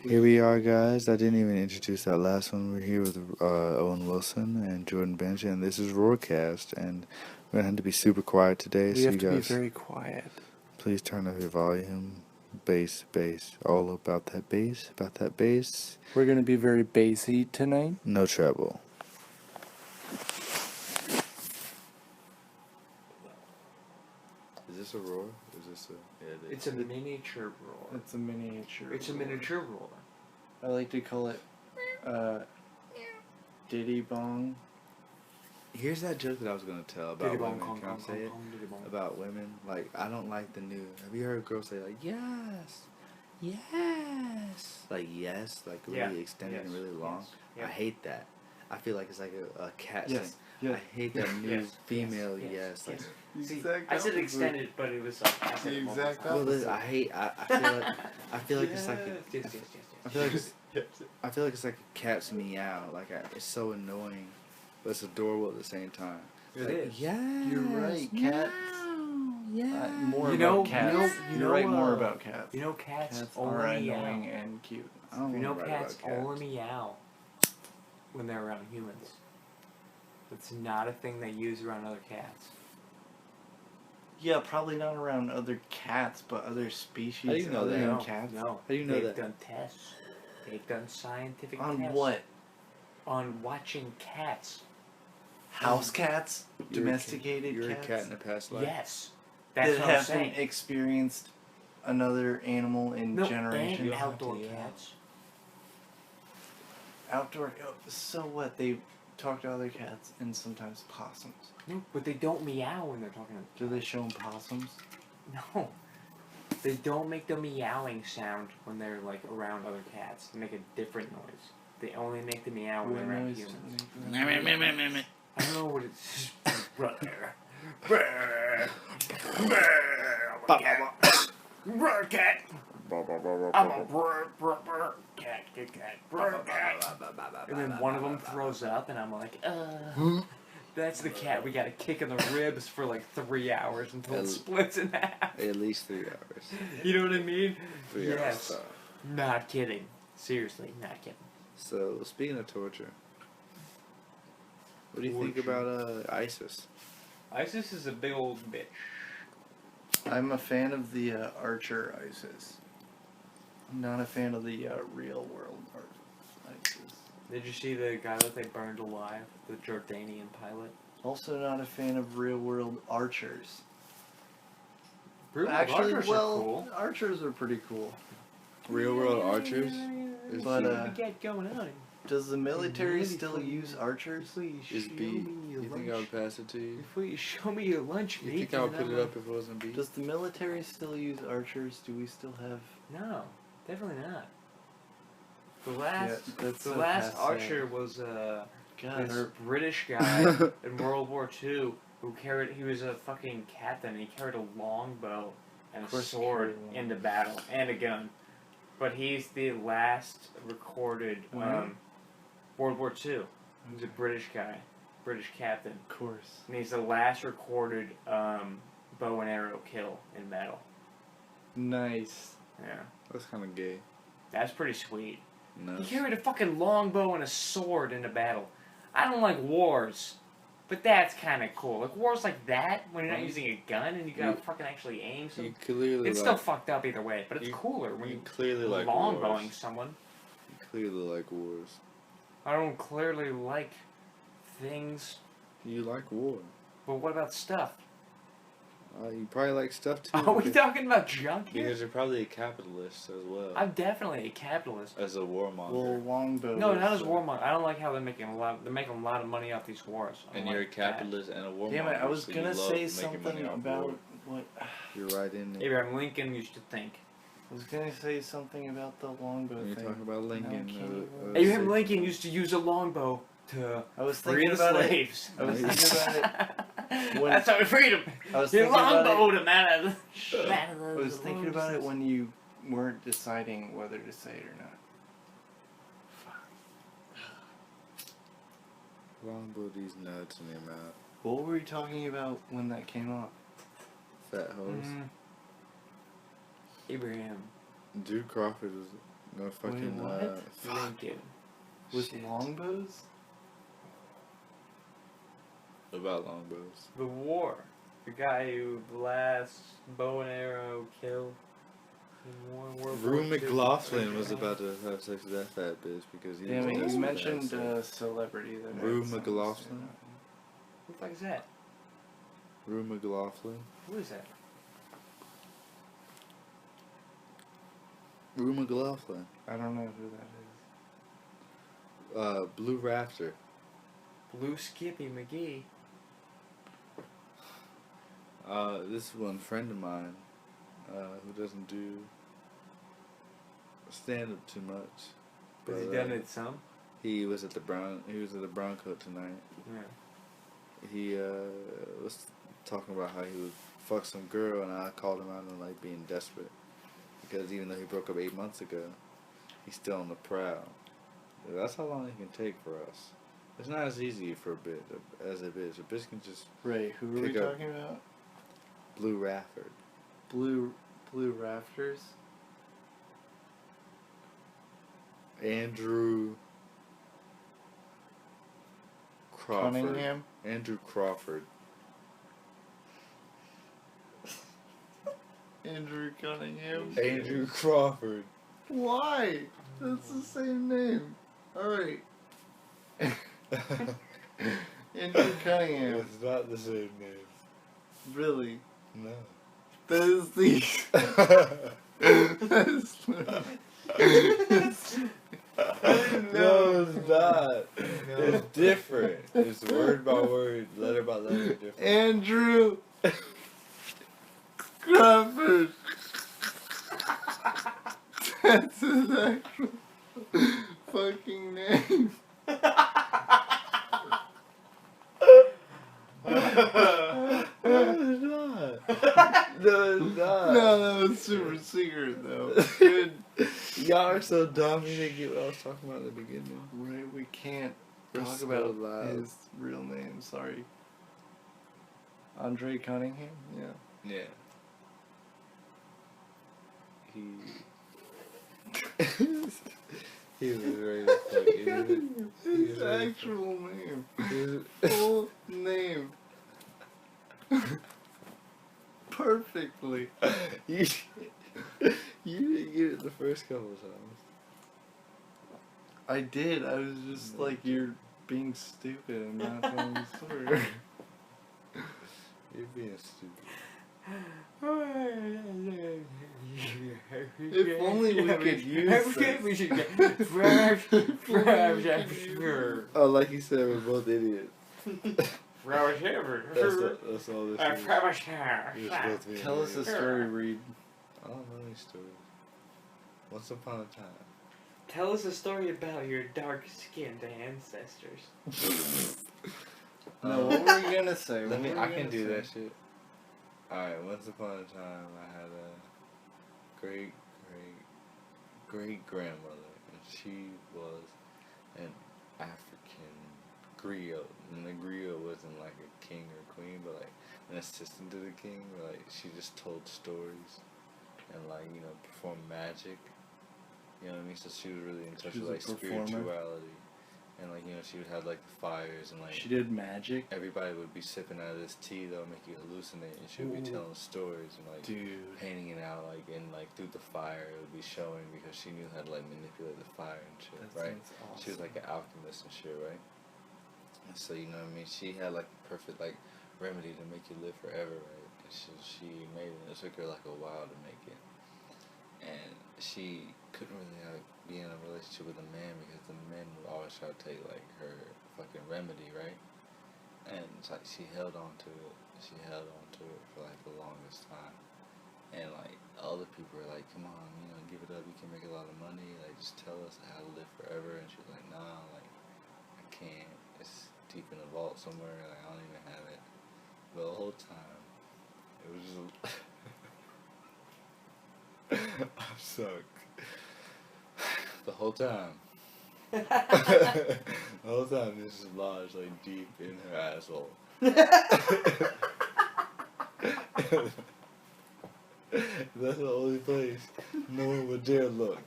Here we are, guys. I didn't even introduce that last one. We're here with Owen Wilson and Jordan Bench, and this is RoorCast, and we're gonna have to be super quiet today. We so have you to be guys, very quiet. please turn up your volume. Bass, all about that bass, We're gonna be very bassy tonight. No treble. Is this a roar? Is this a? Yeah, It's a miniature roar. It's a miniature. It's a miniature roar. I like to call it Diddy Bong. Here's that joke that I was gonna tell about Diddy bong, women. kong, Can I kong, say kong, it? kong, diddy bong. About women, like I don't like the new. Have you heard girls say like yes, yes, like yes, like really Yeah. extended and Yes. really long? Yes. I hate that. I feel like it's like a cat Yes. thing. Yeah. I hate that new Yes. female Yes. yes. Like, Yes. See, I said extended, but it was like I said it multiple times. well, listen, I hate. I feel like it's like. Yes, yes, I feel like it's. I feel like it's like a cat's meow. Like it's so annoying, but it's adorable at the same time. It Like, is. yes, You're right, cats. Yeah. More You about know- cats. you know- You're you right. know, More about cats. You know, cats, Cats only are meow. annoying and cute. I don't You know, wanna write cats about cats. only meow when they're around humans. It's not a thing they use around other cats. Yeah, probably not around other cats, but other species. How do you know other that? than No, cats. no. How do you know They've that? done tests. They've done scientific On tests. what? On watching cats. House cats? You're a cat- Domesticated You're cats? a cat in a past life. Yes. That's that what I'm haven't saying. experienced another animal in No, generations. and You have outdoor to, yeah. cats. Outdoor. So what? They talk to other cats and sometimes possums. No, but they don't meow when they're talking to Do they show them possums? No. They don't make the meowing sound when they're like around other cats. They make a different noise. They only make the meow when What they're around noise humans. do they make? I don't know what it's. Brr, cat. I'm a cat. And then one of them throws up, and I'm like, that's the cat. We got to kick in the ribs for like 3 hours until it splits in half. At least 3 hours. You know what I mean? 3 hours. Yes. So. Not kidding. Seriously, not kidding. So speaking of torture, what do you think Torture. about ISIS? ISIS is a big old bitch. I'm a fan of the Archer ISIS. I'm not a fan of the real world ISIS. Did you see the guy that they burned alive? The Jordanian pilot? Also not a fan of real world archers. Actually, Actually, well, cool. archers are pretty cool. Real world archers? Is But, What we get going on? Does the military Really still funny. use archers? Please Is show B? me your You think lunch. I would pass it to you? Please show me your lunch, You mate. think I would and put I'm it like, up if it wasn't B? Does the military still use archers? Do we still have... No, definitely not. The last, that's the so last passé. archer was God, this or- British guy in World War II who carried. He was a fucking captain. He carried a longbow and Of a course he sword carried one. into battle and a gun. But he's the last recorded When? World War II. He's a British guy, British captain, Of course. and he's the last recorded bow and arrow kill in battle. Nice. Yeah, That's kind of gay. that's pretty sweet. No. He carried a fucking longbow and a sword into battle. I don't like wars, but that's kind of cool. Like wars like that, when you're not using a gun and you gotta fucking actually aim. So You clearly it's like, still fucked up either way, but it's you- cooler when you you clearly like longbowing wars. someone. You clearly like wars. I don't clearly like things, You like war. but what about stuff? You probably like stuff too. Are we because- talking about junk here? Because you're probably a capitalist as well. I'm definitely a capitalist. As a warmonger. Well, longbow. No, not is, as warmonger. I don't like how they're making a lot. They're making a lot of money off these wars. I And don't you're a like that. capitalist and a warmonger. Damn it! I was so you gonna love say making something money off about war. what. You're right in there. Abraham Lincoln used to think. I was gonna say something about the longbow When you're thing. talking about Lincoln. can't you- Abraham Lincoln used to use a longbow to I was free thinking the about it. slaves. I was thinking about it. when- That's how we freed them. I was He thinking about longbow it. to man. I was thinking about it when you weren't deciding whether to say it or not. Longbow these nuts in your mouth. What were you talking about when that came up? Fat hoes. Abraham. Dude Crawford was No fucking, what? fuck. Lincoln. With Shit. longbows? About longbows. The war. The guy who blasts bow and arrow killed in World War Rue II. McLaughlin was about to have sex with that fat bitch because he Damn was it, desperate you to have mentioned sex. celebrity that Rue had something to say McLaughlin? about Who the fuck is that? Rue McLaughlin. Who is that? Rue McLaughlin. him. I don't know who that is. Blue Rafter. Blue Skippy McGee. This is one friend of mine, who doesn't do stand up too much. Has he But, done it some? He was at the Bronco tonight. Yeah. He was talking about how he would fuck some girl, and I called him out on like being desperate because even though he broke up 8 months ago, he's still on the prowl. That's how long it can take for us. It's not as easy for a bitch as a bitch. A bitch can just Ray, who are we Pick up. talking about? Blue Rafford. Blue rafters? Andrew Crawford. Cunningham? Andrew Crawford. Andrew Cunningham? Andrew Crawford. Why? That's the same name. Alright. Andrew Cunningham. It's not the same name. Really? No. That is the... No, it's not. It's different. It's word by word, letter by letter different. Andrew Crawford. That's his actual fucking name. No, it's not. No, it's not. No, that was super secret though. Good. Y'all are so dumb. You didn't get what I was talking about in the beginning. Right, we can't We're talk so about loud. his real name. Sorry. Andre Cunningham. Yeah. Yeah. He. He was ready to fuck it. He was His ready to actual name. He was- Full name. Perfectly. you, you didn't get it the first couple of times. I did. I was just like, you're being stupid and not telling the story. You're being stupid. If only we could use this. We should get. Oh, like you said, we're both idiots. That's That's all this is. You're supposed to be an Tell us a idiot. story, Reid. I don't know any stories. Once upon a time. Tell us a story about your dark-skinned ancestors. No, what were you gonna say? What were you I gonna can do say? that shit. Alright, once upon a time I had a great grandmother, and she was an African griot. And the griot wasn't like a king or queen, but like an assistant to the king. Like she just told stories and like, you know, performed magic. You know what I mean? So she was really in touch She with was like a performer. spirituality. And like, you know, she would have like the fires and like She did magic? everybody would be sipping out of this tea that would make you hallucinate, and she would be Ooh. telling stories and like Dude. painting it out like and like through the fire it would be showing because she knew how to like manipulate the fire and shit, That right? sounds awesome. She was like an alchemist and shit, right? And so you know what I mean, she had like the perfect like remedy to make you live forever, right? And she made it. It took her like a while to make it, and she couldn't really like be in a relationship with a man because the men would always try to take like her fucking remedy, right? And it's like she held on to it. She held on to it for like the longest time. And like other people were like, come on, you know, give it up, you can make a lot of money, like just tell us how to live forever. And she was like, nah, like I can't. It's deep in a vault somewhere, like I don't even have it. But the whole time it was just I suck. The whole time. The whole time this is lodged like deep in her asshole. That's the only place no one would dare look.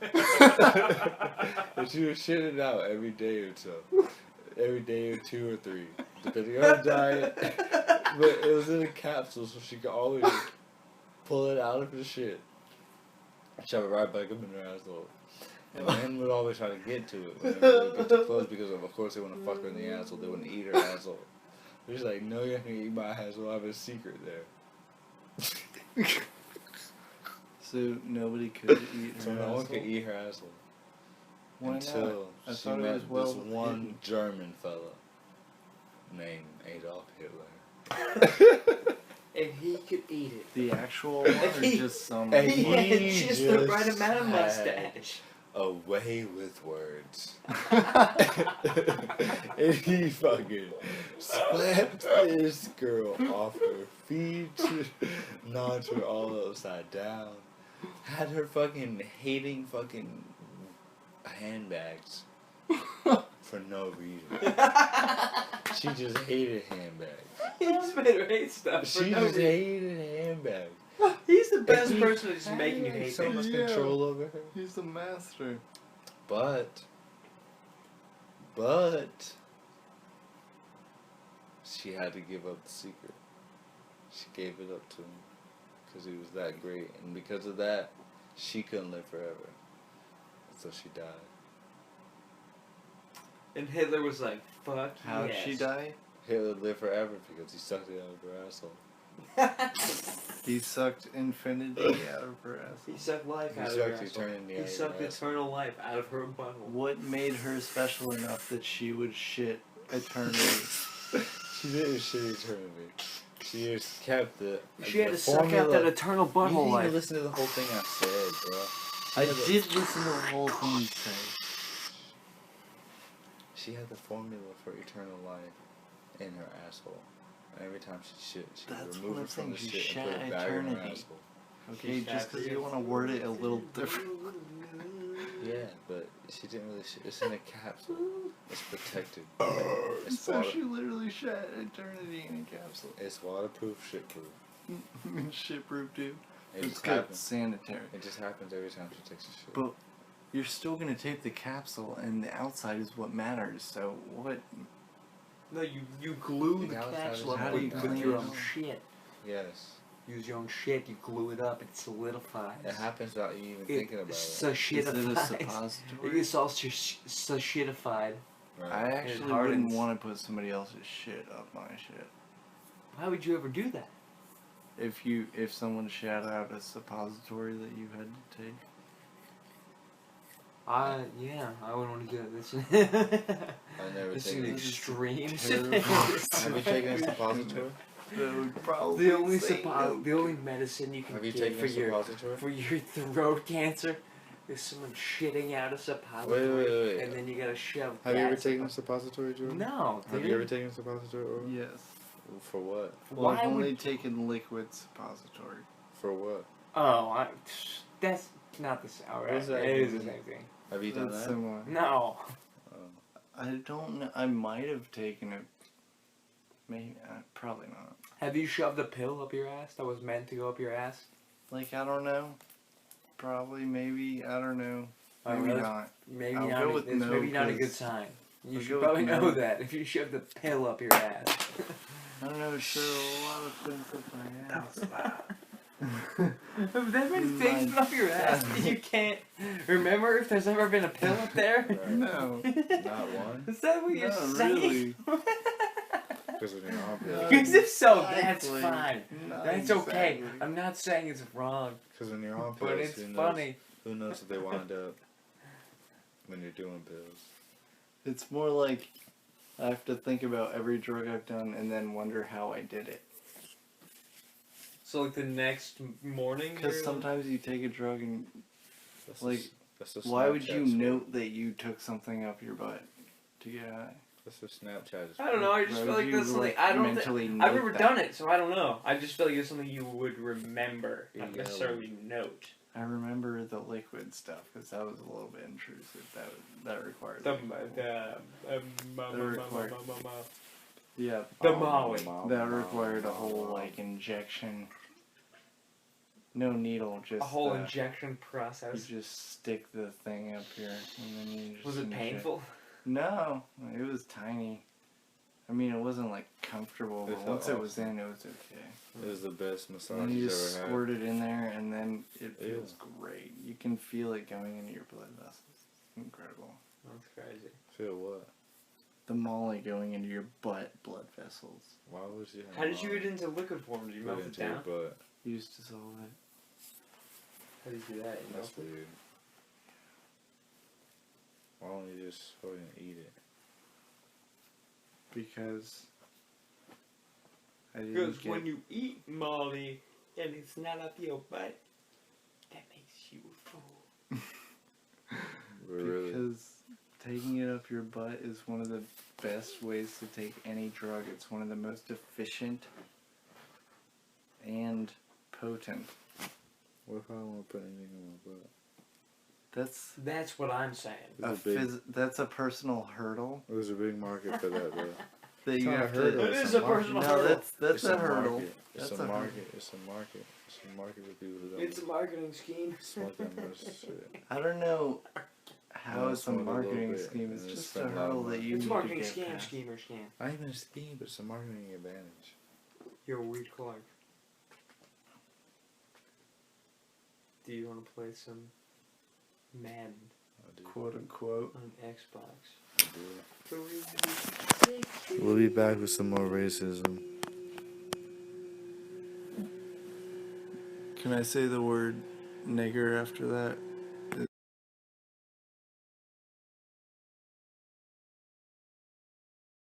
And she would shit it out every day or so. Every day or 2 or 3, depending on her diet. But it was in a capsule, so she could always pull it out of her shit, shove it right back up in her asshole. And men would always try to get to it whenever they get too close because of course they want to fuck her in the asshole. They wouldn't eat her asshole. They're just like, no, you're not gonna eat my asshole. I have a secret there. So nobody could eat her So no asshole? one could eat her asshole. Why Until not? I she thought it met was well this one hidden. German fella named Adolf Hitler. And he could eat it. The actual one or He- just some? and He he had just the just right amount of had- mustache. Away with words. And he fucking slapped this girl off her feet, knocked her all upside down, had her fucking hating fucking handbags for no reason. She just hated handbags. He just made her hate stuff for She no just reason. hated handbags. He's the best he person at just had, making you like, hate so things. much Yeah. control over her. He's the master. But she had to give up the secret. She gave it up to him because he was that great, and because of that, she couldn't live forever. So she died. And Hitler was like, fuck How'd yes. she die? Hitler lived forever because he sucked it out of her asshole. He sucked infinity out of her asshole. He sucked life He out of her sucked asshole. eternity out He of sucked her asshole. eternal life out of her butthole. What made her special enough that she would shit eternity? She didn't shit eternity. She just kept the. She had the to suck out formula. that eternal You butthole didn't even life. listen to the whole thing I said, bro. I did listen to the whole thing you said. She had the formula for eternal life in her asshole. And every time she shit, she That's would remove one it from the thing, she shit and put shat it back in her eternity. asshole. Okay, She just shat because for you you. want to word it a little different. Yeah, but she didn't really shit. It's in a capsule. It's protected. It's, So water- she literally shat eternity in a capsule. it's waterproof, shitproof. Shit proof too. It It's just good. happens. Sanitary. It just happens every time she takes a shit. But you're still gonna tape the capsule, and the outside is what matters. So what? No, you glue the Yeah, capsule up how do with you with clean your it own up? shit. Yes. Use your own shit, you glue it up, it solidifies. It happens without you even thinking about it. Is it a It suppository? gets all shitified. Right. I actually hardens. wouldn't want to put somebody else's shit up my shit. Why would you ever do that? If someone shat out a suppository that you had to take. I wouldn't want to do it. This I never this is taken an it. extreme. Have you taken a suppository? That would probably The only say no. the only medicine you can Have you get taken for a your suppository? throat cancer is someone shitting out a suppository, Wait. and then you gotta shove. Have you that ever taken a suppository, Jordan? No, dude. Have you ever taken a suppository? Or Yes. for what? Well, Why I've would? only taken liquid suppository. For what? Oh, that's not the same. Alright, What's that it is the mean? same thing. Have you done That's that? similar. No. I don't know. I might have taken it. Maybe. Probably not. Have you shoved a pill up your ass that was meant to go up your ass? Like, I don't know. Probably, maybe. I don't know. Oh, Maybe really? not. Maybe I'll not. go with It's no, maybe not a good 'cause sign. You I'll should go with probably no. know that if you shoved a pill up your ass. I don't know. Sure, a lot of things with my ass. If that many things up your ass, you can't remember if there's ever been a pill up there. Right. No. Not one. Is that what you're Not saying? really. Because of your armpit. Yeah. Because if so, that's Exactly. fine. Not That's okay. exactly. I'm not saying it's wrong, Because in your armpits, but it's who knows, funny. Who knows if they wind up when you're doing pills. It's more like I have to think about every drug I've done and then wonder how I did it. So like the next morning, Because sometimes you take a drug and That's Like, that's a why would Snapchat you story. note that you took something up your butt to get high? That's a Snapchat. I don't know. I just Why feel would like you, that's something like, I don't. mentally I've note never that? done it, so I don't know. I just feel like it's something you would remember, not Yeah. necessarily note. I remember the liquid stuff because that was a little bit intrusive. That required. The yeah. Molly. That required a whole like injection. No needle, just A whole injection you process. just stick the thing up here, and then you just Was it inject. painful? No, it was tiny. I mean, it wasn't like comfortable, It but felt once it was awesome. in, it was okay. It was the best massage And you you've just ever had. squirt it in there, and then it Ew. feels great. You can feel it going into your blood vessels. It's incredible. That's crazy. Feel what? The molly going into your butt blood vessels. Why would you? How did you get it into liquid form? Did you melt it into your down? butt? You just dissolve it. How do you do that? You That's melt it? weird. Why don't you just fucking eat it? Because I didn't Because get... when you eat Molly and it's not up your butt, that makes you a fool. Really? Because taking it up your butt is one of the best ways to take any drug. It's one of the most efficient and potent. What if I don't want to put anything in my butt? That's what I'm saying. That's a personal hurdle There's a big market for that, though. that you not a have hurdle, to. It it's is a a personal No, hurdle. that's It's a hurdle. market. It's That's a a market. hurdle. It's a market. It's a market for people who don't It's a marketing scheme. smoke that much shit. I don't know how No, it's a smoke a little marketing bit, scheme. It's and just spend a a lot of hurdle that money. you It's need a marketing to get scam, past. schemer, scam. Not even a scheme, but it's a marketing advantage. You're a weird Clark. Do you want to play some Madden I do. Quote unquote. on Xbox? I do. We'll be back with some more racism. Can I say the word nigger after that?